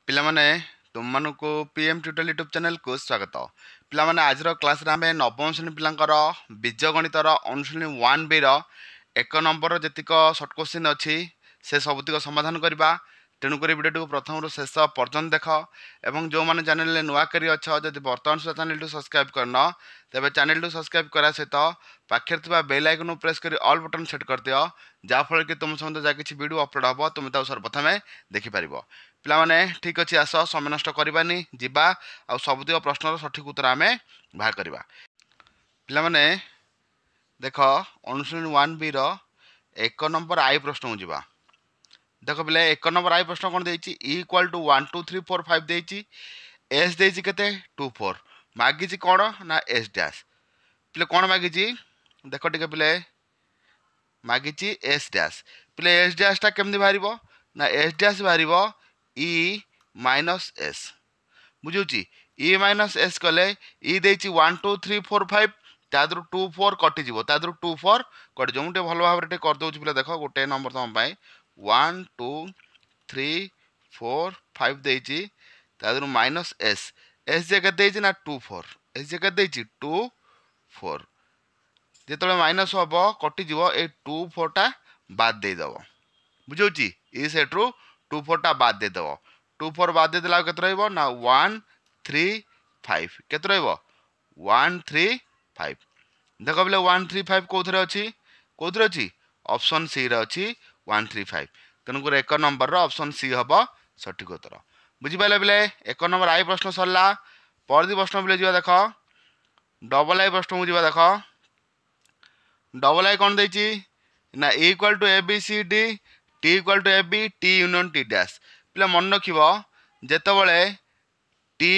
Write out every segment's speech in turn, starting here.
पिलामाने तुमको PM tutorial YouTube channel को स्वागत। पिलामाने आज क्लास रे आमे नवम श्रेणी पिलांकर बीजगणितर अनुश्रेणी 1B एक नंबर जतिक सर्ट क्वेश्चन अच्छी से सबुतिक समाधान करवा। तेणुक भिडियो प्रथम शेष पर्यटन देख और जो मैंने चैनल नुआ कर जब बर्तमान सुधा चैनल सब्सक्राइब करन तेज चैनल सब्सक्राइब करने सहित पाखे बेल आइकन प्रेस कर ऑल बटन सेट कर दियो जहाँफल कि तुम समझ जहाँ किसी वीडियो अपलोड हम तुम सर्वप्रथम देखिपार। पिलामाने ठीक अच्छे आस समय नष्ट करवानी जीवा आ सबुतिक प्रश्नर सठिक उत्तर आम बाहर करवा। पिलामाने देख अनुश्रेणी 1B एक नंबर आई प्रश्न को जीवा। देख पिले एक नंबर आई प्रश्न कौन देती इक्वाल टू 1 2 3 4 5 देती एस देती केते 2 4 मागिची कौन ना एस डैश पिले कौन मागिची देख टिके पिले मागिची एस डैश पिले एस डैशटा केमती बाहर ना एस डैश बाहर इ माइनस एस बुझुची इ माइनस एस कले इ देती 1 2 3 4 5 तादर 2 4 कटिଯିव तादर 2 4 कटिज मुझे भल भाव में करदे पिले देख गोटे नंबर तुम 1 2 3 4 5 देती तादर माइनस एस एस जगह देती ना 2 4 एस जगह देती 2 4 जो माइनस हम कटिज ये 2 4 टा बाद देदेव बुझे इ सेट्रु 2 4 टा बाद देदेव 2 4 बाद देदेला के ना 1 3 5 के 1 3 5 देख बोले 1 3 5 कौन अच्छी कौन अच्छी ऑप्शन सी रे अच्छी 1 3 5 तेणुक एक नंबर ऑप्शन सी हम सठिक उत्तर बुझिपारे बोले एक नंबर आई प्रश्न सरला। परदी प्रश्न बोले जा देख डबल आई प्रश्न को जा देख डबल आई कौन देती ना equal to A B C D T equal to A B T union T dash पिला मन रख जितेबले टी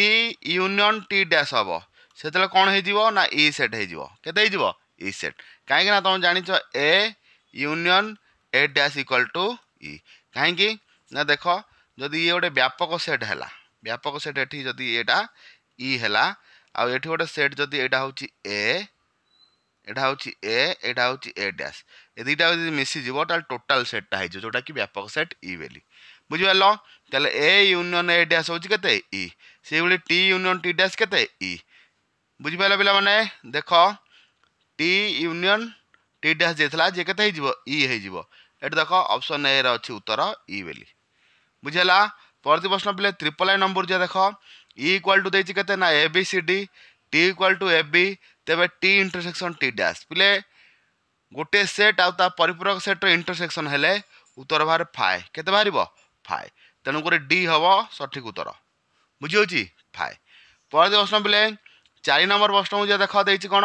यूनियन टी डैश हम से कौन हो ना इ सेट हो इ सेट कहीं तुम जान A union A dash equal to इ कहीं ना देख जदि ये गोटे व्यापक सेट है व्यापक सेट एटी जदि एटा इ है आउ गोटे सेट जदि एटा हूँ ए एटा हूँ एटा हूँ ए डैश ए दुटा मिसीज टोटाल सेटा हो जोटा कि व्यापक सेट इ बेली बुझिपार तेल ए यूनियन ए डैश हूँ के इ से भाई टी यूनियन टी डैश के इ बुझिपार पिला माने देख टी यूनियन टी डैश देता जे के ये देख ऑप्शन ए अच्छी उत्तर इ बेली बुझेगा। परती प्रश्न पिले ट्रिपल आई नंबर जो देख इक्वाल टू देती के ना A B C D T equal to A B तेरे टी इंटरसेक्शन टी डैश पिले गोटे सेट आ परिपूरक सेट्र इंटरसेक्शन हेले उत्तर बाहर फाए केते बाहर फाए तेणुक डी हम सठिक उत्तर बुझी फाए। परती प्रश्न पिले 4 नंबर प्रश्न को देख देती कौन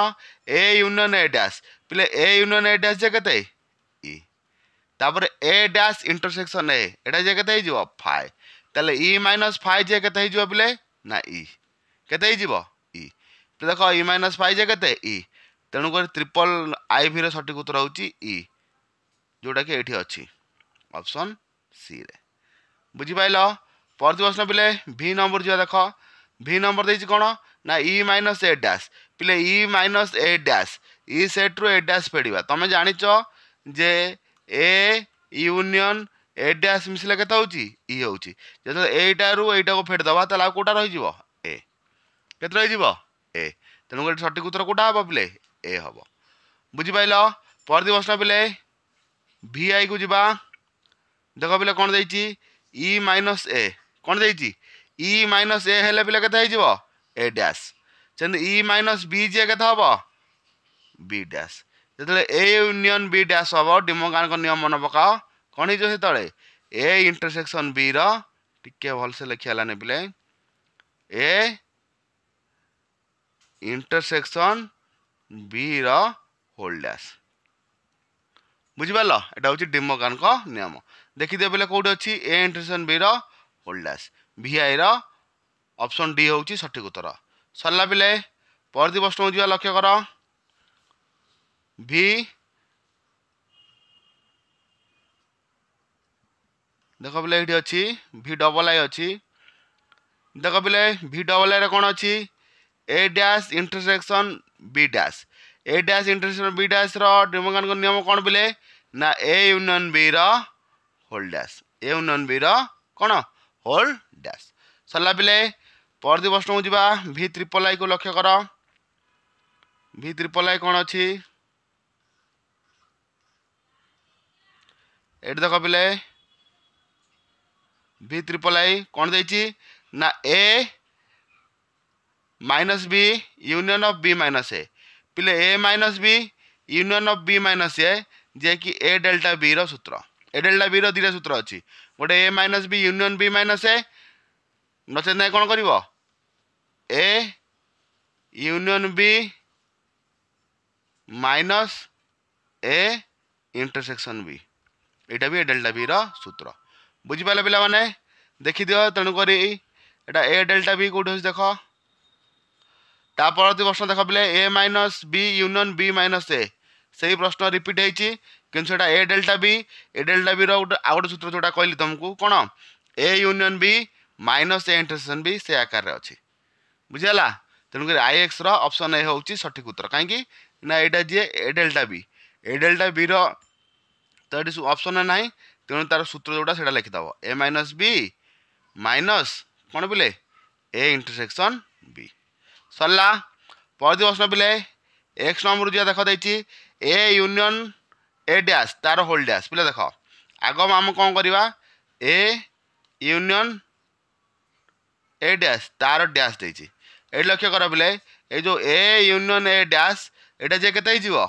ए यूनियन ए डैश पिले ए यूनियन ए डैश जे के इ तापर ए डैश इंटरसेक्शन ए एटा जे के फाए ताले इ माइनस फाए जे के पिले ना इ के इ देख इ माइनस फाए जे के इ तेणुक ट्रिपल आई भी सठिक उत्तर हूँ इ जोटा कि ये अच्छी ऑप्शन सी रे बुझिपाल। परती प्रश्न पिले भी नंबर जो देख भी नंबर देती कौन ना इ माइनस ए डैश पिले इ माइनस ए डैश इ सेट्रु ए डैश फेड़ा तुम जाच जे ए यूनियन ए डैश मिसले के इ हूँ जो एटारू एटा को फेटदबा ताला कौटा रही ए के ए तेणुक सठिक उत्तर कौटा हम पिले ए हम बुझिपाल। परती प्रश्न पिले भी आई को जीवा देख पिले कौन देती इ माइनस ए कौन देती इ माइनस ए हेले पिले के ए डैश से इ माइनस बी जे के हम बी डैश जो ए यूनियन बी डैश हम डिमोगान नियम मन पकाओ कौन हो ए इंटरसेक्शन बी रे भलसे लिखा है पिले A intersection B whole dash बुझिपार एटा हूँ डिमोगान नियम देखिए पिले कौट अच्छी A intersection B whole dash भी आई ऑप्शन डी हूँ सठिक उत्तर सरला पिले। परती प्रश्न को लक्ष्य कर भी देख पिले ये अच्छी भी डबल आई अच्छी देख पिले भी डबल आई कौन अच्छी A dash intersection B dash A dash intersection B dash De Morgan नियम कौन पिले ना A union B whole dash A union B कौन होल डैश सरला पिले परदी प्रश्न को जीवा v ट्रिपल आई को लक्ष्य कर v ट्रिपल आई कौन अच्छी ये देख पिले v ट्रिपल आई कौन देछि ना a minus B union of B minus A पिले a minus B union of B minus A जे कि a डेल्टा बी रो सूत्र a डेल्टा बी रो दिटा सूत्र अछि गोटे a minus B union B minus A नचे ना कौन करिवो a union B minus A intersection B एटा भी a डेल्टा बी रो सूत्र बुझी पाले पिला माने देखि दियो तणु करी एटा a डेल्टा बी कोठ देख तापरती प्रश्न देख पिले A minus B union B minus A सही प्रश्न रिपीट होती कि ए डेल्टा बी रोटे आउ गोटे सूत्र जोटा कहली तुमको कौन A union B minus A intersection B से आकार अच्छी बुझीगला तेणुक आई एक्स ऑप्शन ए हूँ सठिक उत्तर कहीं ना यहाँ जी ए डेल्टा बी रो तो ये ऑप्शन ना तेणु तार सूत्र जोटा से लिखिदेव ए माइनस बी माइनस कौन पिले ए इंटरसेक्शन बी सरला परदी प्रश्न पिले एक्स नंबर दिया देख देती ए यूनियन ए डैश तार होल डैश पिले देख आग आम कौन करवा ए यूनियन ए डैश तार डैश देती ये लक्ष्य कर पिले ये जो ए यूनियन ए डैश एटा जे केते हिजिवो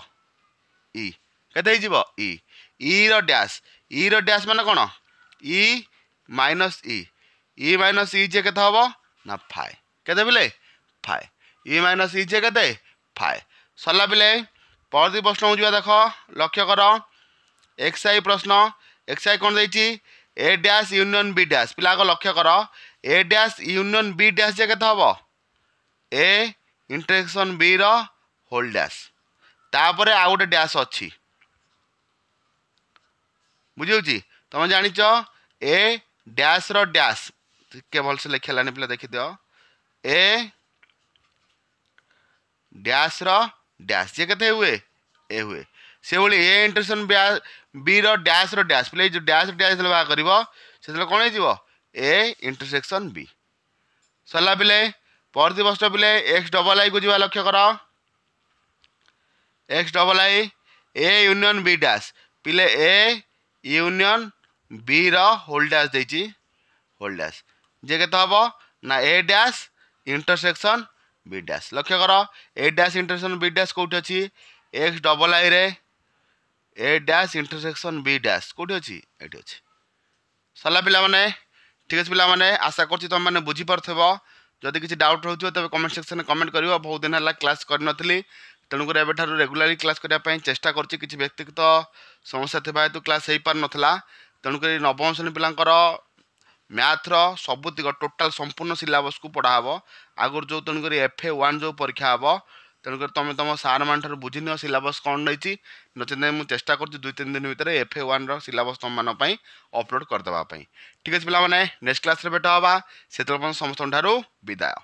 ई केते हिजिवो ई रो डैश माने कोन ई माइनस ई माइनस ई जे केते हबो ना फाइ केते पिले फाइ ई माइनस ई जे केते फाइ सरला पिले परदी प्रश्न हो देख लक्ष्य कर एक्स आई प्रश्न एक्स आई कौन देती A dash union B dash पिला लक्ष्य कर A dash union B dash जे केते हबो ए इंटरसेक्शन बी रो होल डैश तापरे आ गोटे डैश अच्छी बुझी तुम जानिच ए डैश रो डैश के भलसे लिखलानी पिला देखि दियो ए डैश रो डैश जे केते हुए ए हुए से बोली ए इंटरसेक्शन बी रो डैश पिले जो डैश बा करिवो से कोन हिजिवो ए इंटरसेक्शन बी सरला पिले परदी प्रश्न पिले एक्स डबल आई को जीवा लक्ष्य कर एक्स डबल आई ए यूनियन बी डैश पिले ए यूनियन बी रो होल डैश देची होल डैश जे केते हबो ना A dash intersection B dash लक्ष्य कर A dash intersection B dash कोठी अछि एक्स डबल आई रे A dash intersection B dash कोठी अछि एठी अछि सरला पिला माने ठीक अछि पिला माने आशा करछि तुम माने बुझी परथबो जदि किसी डाउट रहउछ तबे कमेंट सेक्शन में कमेंट करिवो बहुत दिन हला क्लास कर नथली तेणुक एठार रेगुलाली क्लास करने चेष्टा करछि किसी व्यक्तिगत समस्या थिबा हेतु क्लास हो पार नथला तेणुक नवम श्रेणी पिलांकर मैथ्र सबुतिक टोटाल संपूर्ण सिलेबस को पढ़ा हम आगुरी जो तेणुक FA1 जो परीक्षा हम तेणुक तुम तुम सार मान बुझी नियो सिलेबस कौन रही नचे मुझे चेष्टा कर 2-3 दिन भितर FA1 सिलेबस तुम मान अपलोड करदेवाई ठीक है पिला नेक्स्ट क्लास भेट हाँ से समस्त विदाय।